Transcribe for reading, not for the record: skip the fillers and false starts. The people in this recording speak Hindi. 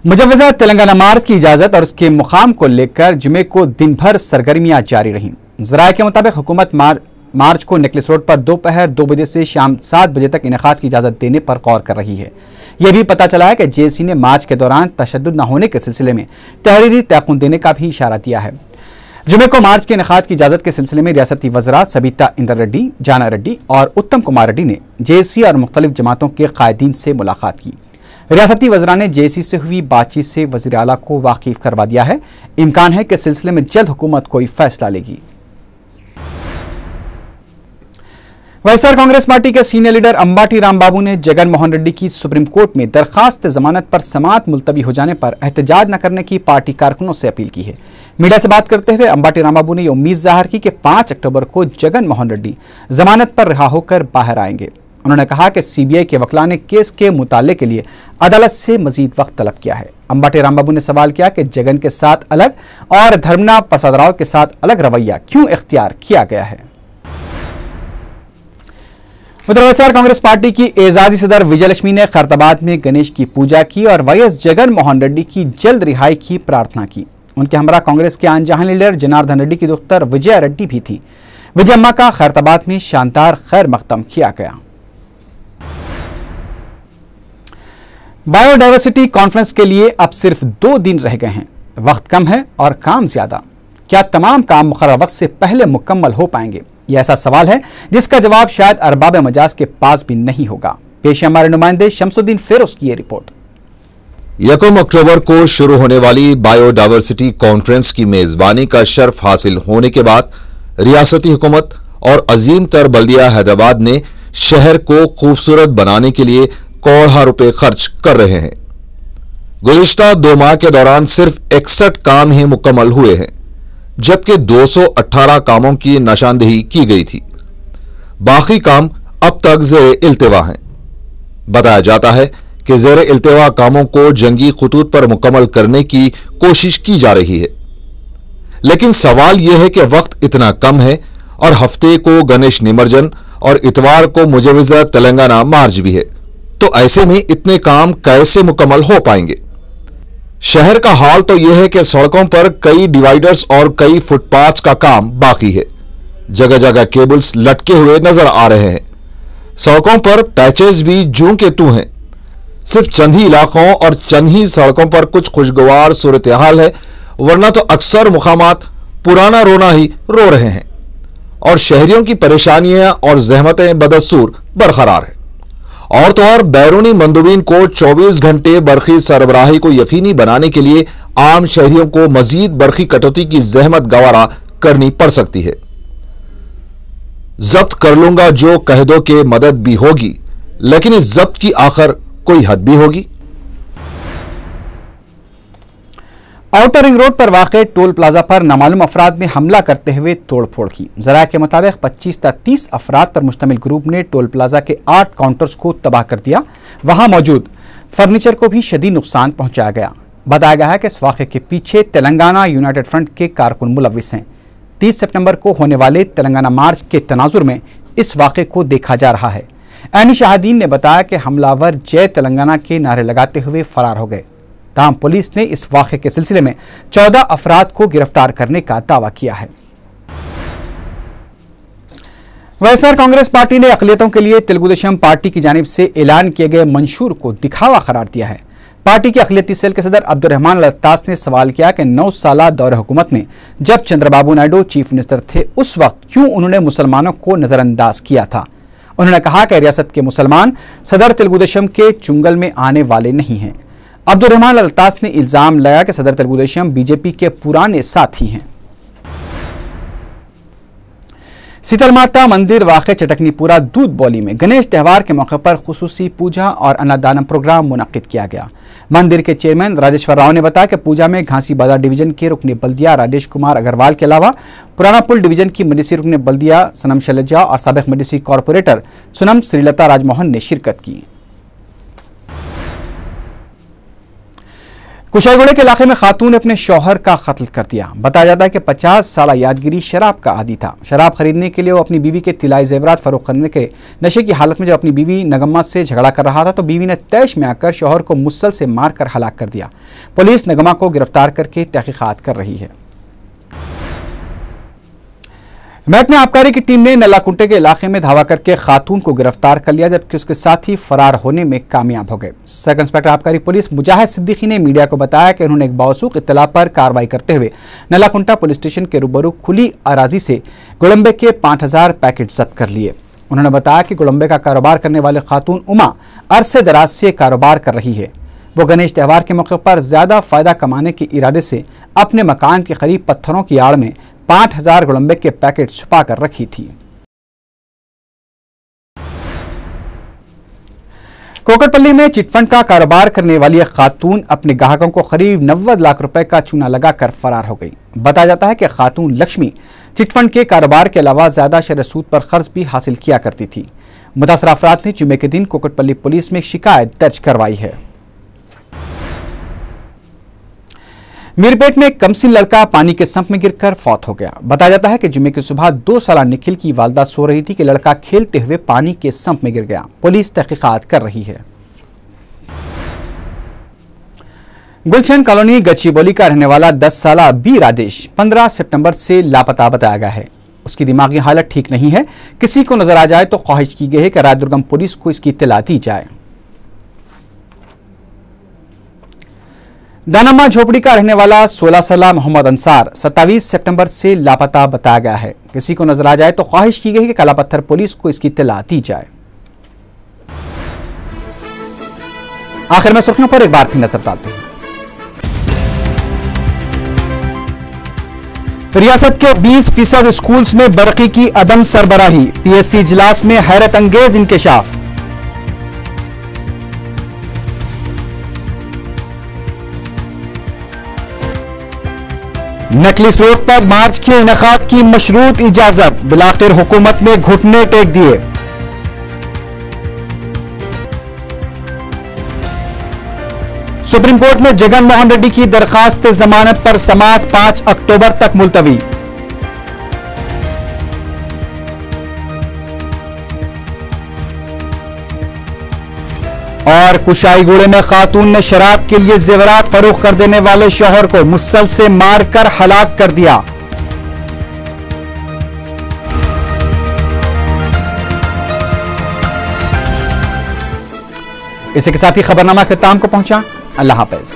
मुजव्वज़ा तेलंगाना मार्च की इजाज़त और उसके मुकाम को लेकर जुमे को दिन भर सरगर्मियां जारी रहीं। ज़राए के मुताबिक हुकूमत मार्च को नेकलेस रोड पर दोपहर 2 बजे से शाम 7 बजे तक इनेकाद की इजाज़त देने पर गौर कर रही है। यह भी पता चला है कि जेसी ने मार्च के दौरान तशद्दुद न होने के सिलसिले में तहरीरी तयक़ुन देने का भी इशारा दिया है। जुमे को मार्च के इनेकाद की इजाज़त के सिलसिले में रियासती वज़रात सबीता इंदर रेड्डी, जाना रेड्डी और उत्तम कुमार रेड्डी ने जेसी और मुख्तलिफ जमातों के कायदीन से मुलाकात की। रियासती वज़रा ने जेसी से हुई बातचीत से वज़ीर आला को वाकिफ करवा दिया है। इम्कान है कि सिलसिले में जल्द हुकूमत कोई फैसला लेगी। वाईएसआर कांग्रेस पार्टी के सीनियर लीडर अंबाटी रामबाबू ने जगन मोहन रेड्डी की सुप्रीम कोर्ट में दरखास्त जमानत पर समाअत मुलतवी हो जाने पर एहतजाज न करने की पार्टी कारकुनों से अपील की है। मीडिया से बात करते हुए अंबाटी रामबाबू ने यह उम्मीद जाहिर की कि 5 अक्टूबर को जगन मोहन रेड्डी जमानत पर रिहा होकर बाहर आएंगे। उन्होंने कहा कि सीबीआई के वकील ने केस के मुताले के लिए अदालत से मजीद वक्त तलब किया है। अंबाटी रामबाबू ने सवाल किया कि जगन के साथ अलग और धर्मना प्रसाद राव के साथ अलग रवैया क्यों इख्तियार किया गया है। उधर वाईएसआर कांग्रेस पार्टी की एजाजी सदर विजयलक्ष्मी ने खैरताबाद में गणेश की पूजा की और वाईएस जगन मोहन रेड्डी की जल्द रिहाई की प्रार्थना की। उनके हमरा कांग्रेस के अनजान लीडर जनार्दन रेड्डी की दुख्तर विजया रेड्डी भी थी। विजय अम्मा का खैरताबाद में शानदार खैर मकदम किया गया। बायोडाइवर्सिटी कॉन्फ्रेंस के लिए अब सिर्फ 2 दिन रह गए हैं। वक्त कम है और काम ज्यादा। क्या तमाम काम मुकर्रर वक्त से पहले मुकम्मल हो पाएंगे? यह ऐसा सवाल है जिसका जवाब शायद अरबाब मजाज के पास भी नहीं होगा। पेश है हमारे नुमाइंदे शमसुद्दीन फिरोज की ये रिपोर्ट। 1 अक्टूबर को शुरू होने वाली बायोडाइवर्सिटी कॉन्फ्रेंस की मेजबानी का शर्फ हासिल होने के बाद रियासती हुकूमत और अजीम तर बल्दिया हैदराबाद ने शहर को खूबसूरत बनाने के लिए करोड़ों रुपए खर्च कर रहे हैं। गुज़िश्ता 2 माह के दौरान सिर्फ 61 काम ही मुकम्मल हुए हैं, जबकि 218 कामों की निशानदेही की गई थी। बाकी काम अब तक ज़ेर इल्तिवा हैं। बताया जाता है कि ज़ेर इल्तिवा कामों को जंगी खतूत पर मुकम्मल करने की कोशिश की जा रही है, लेकिन सवाल यह है कि वक्त इतना कम है और हफ्ते को गणेश निमज्जन और इतवार को मुजव्वज़ा तेलंगाना मार्च भी है, तो ऐसे में इतने काम कैसे मुकम्मल हो पाएंगे? शहर का हाल तो यह है कि सड़कों पर कई डिवाइडर्स और कई फुटपाथ्स का काम बाकी है। जगह जगह केबल्स लटके हुए नजर आ रहे हैं। सड़कों पर पैचेस भी जूं के तू हैं। सिर्फ चंद ही इलाकों और चंद ही सड़कों पर कुछ खुशगवार सूरत हाल है, वरना तो अक्सर मुकामात पुराना रोना ही रो रहे हैं और शहरियों की परेशानियां और जहमतें बदस्तूर बरकरार है। और तो और बैरूनी मंदुबीन को 24 घंटे बरखी सरबराही को यकीनी बनाने के लिए आम शहरियों को मजीद बरखी कटौती की जहमत गवारा करनी पड़ सकती है। जब्त कर लूंगा जो कह दो के मदद भी होगी, लेकिन इस जब्त की आखिर कोई हद भी होगी। आउटर रिंग रोड पर वाक़ टोल प्लाजा पर नामालूम अफराद ने हमला करते हुए तोड़फोड़ की। ज़राए के मुताबिक 25 से 30 अफराद पर मुश्तमिल ग्रुप ने टोल प्लाजा के 8 काउंटर्स को तबाह कर दिया। वहां मौजूद फर्नीचर को भी शदीद नुकसान पहुंचाया गया। बताया गया है कि इस वाक़े के पीछे तेलंगाना यूनाइटेड फ्रंट के कारकुन मुलविस हैं। 30 सितंबर को होने वाले तेलंगाना मार्च के तनाजुर में इस वाक़े को देखा जा रहा है। ऐनी शाहिदीन ने बताया कि हमलावर जय तेलंगाना के नारे लगाते हुए फरार हो गए। ताहम पुलिस ने इस वाक़े के सिलसिले में 14 अफराद को गिरफ्तार करने का दावा किया है। वाईएसआर कांग्रेस पार्टी ने अक़लियतों के लिए तेलुगु देशम पार्टी की जानिब से ऐलान किए गए मंशूर को दिखावा करार दिया है। पार्टी के अक़लियती सेल के सदर अब्दुर्रहमान अल-अत्तास ने सवाल किया कि 9 साला दौरे हुकूमत में जब चंद्रबाबू नायडू चीफ मिनिस्टर थे, उस वक्त क्यों उन्होंने मुसलमानों को नजरअंदाज किया था। उन्होंने कहा कि रियासत के मुसलमान सदर तेलुगु देशम के चुंगल में आने वाले नहीं हैं। अब्दुर्रहमान अल-अत्तास ने इल्जाम लगाया कि सदर तेलुगु देशम बीजेपी के पुराने साथी हैं। शीतल माता मंदिर वाक़े चटकनीपुरा दूध बौली में गणेश त्यौहार के मौके पर खुसूसी पूजा और अन्नदान प्रोग्राम मुनक्किद किया गया। मंदिर के चेयरमैन राजेश्वर राव ने बताया कि पूजा में घासी बाजार डिवीजन के रुकने बल्दिया राजेश कुमार अग्रवाल के अलावा पुराना पुल डिवीजन की मडीसी रुकने बल्दिया सनम शैलजा और साबिक मडीसी कॉरपोरेटर सुनम श्रीलता राजमोहन ने शिरकत की। कुशाईगुड़े के इलाके में खातून ने अपने शौहर का कत्ल कर दिया। बताया जाता है कि 50 साल यादगिरी शराब का आदी था। शराब खरीदने के लिए वो अपनी बीवी के तिलाई जेवरात फरोख्त करने के नशे की हालत में जब अपनी बीवी नगम्मा से झगड़ा कर रहा था तो बीवी ने तैश में आकर शौहर को मुस्सल से मारकर हलाक कर दिया। पुलिस नगम्मा को गिरफ्तार करके तहकीकात कर रही है। महकमा आबकारी की टीम ने नल्लाकुंटे के इलाके में धावा करके खातून को गिरफ्तार कर लिया, जबकि उसके साथी फरार होने में कामयाब हो गए। सर्कल इंस्पेक्टर आबकारी पुलिस मुजाहिद सिद्दीकी ने मीडिया को बताया कि उन्होंने एक बावसूख इत्तला पर कार्रवाई करते हुए नल्लाकुंटा पुलिस स्टेशन के रूबरू खुली अराजी से गुड़म्बे के 5000 पैकेट जब्त कर लिए। उन्होंने बताया कि गुड़म्बे का कारोबार करने वाले खातून उमा अरसे दराज से कारोबार कर रही है। वो गणेश त्यौहार के मौके पर ज्यादा फायदा कमाने के इरादे से अपने मकान के करीब पत्थरों की आड़ में 5000 गुड़म्बे के पैकेट छुपा कर रखी थी। कोकटपल्ली में चिटफंड का कारोबार करने वाली एक खातून अपने ग्राहकों को करीब 90 लाख रुपए का चूना लगाकर फरार हो गई। बताया जाता है कि खातून लक्ष्मी चिटफंड के कारोबार के अलावा ज्यादा शरह सूद पर कर्ज भी हासिल किया करती थी। मुतासर अफराद ने जुम्मे के दिन कोकटपल्ली पुलिस में शिकायत दर्ज करवाई है। मीरपेट में एक कमसिन लड़का पानी के संप में गिरकर फौत हो गया। बताया जाता है कि जुम्मे की सुबह 2 साला निखिल की वालदा सो रही थी कि लड़का खेलते हुए पानी के संप में गिर गया। पुलिस तहकीकात कर रही है। गुलशन कॉलोनी गच्चीबोली का रहने वाला 10 साला बी राजेश 15 सितंबर से लापता बताया गया है। उसकी दिमागी हालत ठीक नहीं है। किसी को नजर आ जाए तो ख्वाहिश की गई है कि रायदुर्गम पुलिस को इसकी इत्तला दी जाए। दानामा झोपड़ी का रहने वाला 16 साला मोहम्मद अंसार 27 सितंबर से लापता बताया गया है। किसी को नजर आ जाए तो ख्वाहिश की गई कि काला पत्थर पुलिस को इसकी इत्तला दी जाए। आखिर में सुर्खियों पर एक बार फिर नजर डालते हैं। रियासत के 20% स्कूल्स में बरकी की अदम सरबराही, पीएससी इजलास में हैरत अंगेज इंकशाफ। नेकलेस रोड पर मार्च के इनेकाद की मशरूत इजाजत, बिलाखिर हुकूमत ने घुटने टेक दिए। सुप्रीम कोर्ट में जगन मोहन रेड्डी की दरखास्त जमानत पर समाअत 5 अक्टूबर तक मुलतवी। और कुशाईगुड़े में खातून ने शराब के लिए जेवरात फरोख्त कर देने वाले शौहर को मुस्सल से मारकर हलाक कर दिया। इसी के साथ ही खबरनामा खिताम को पहुंचा। अल्लाह हाफिज।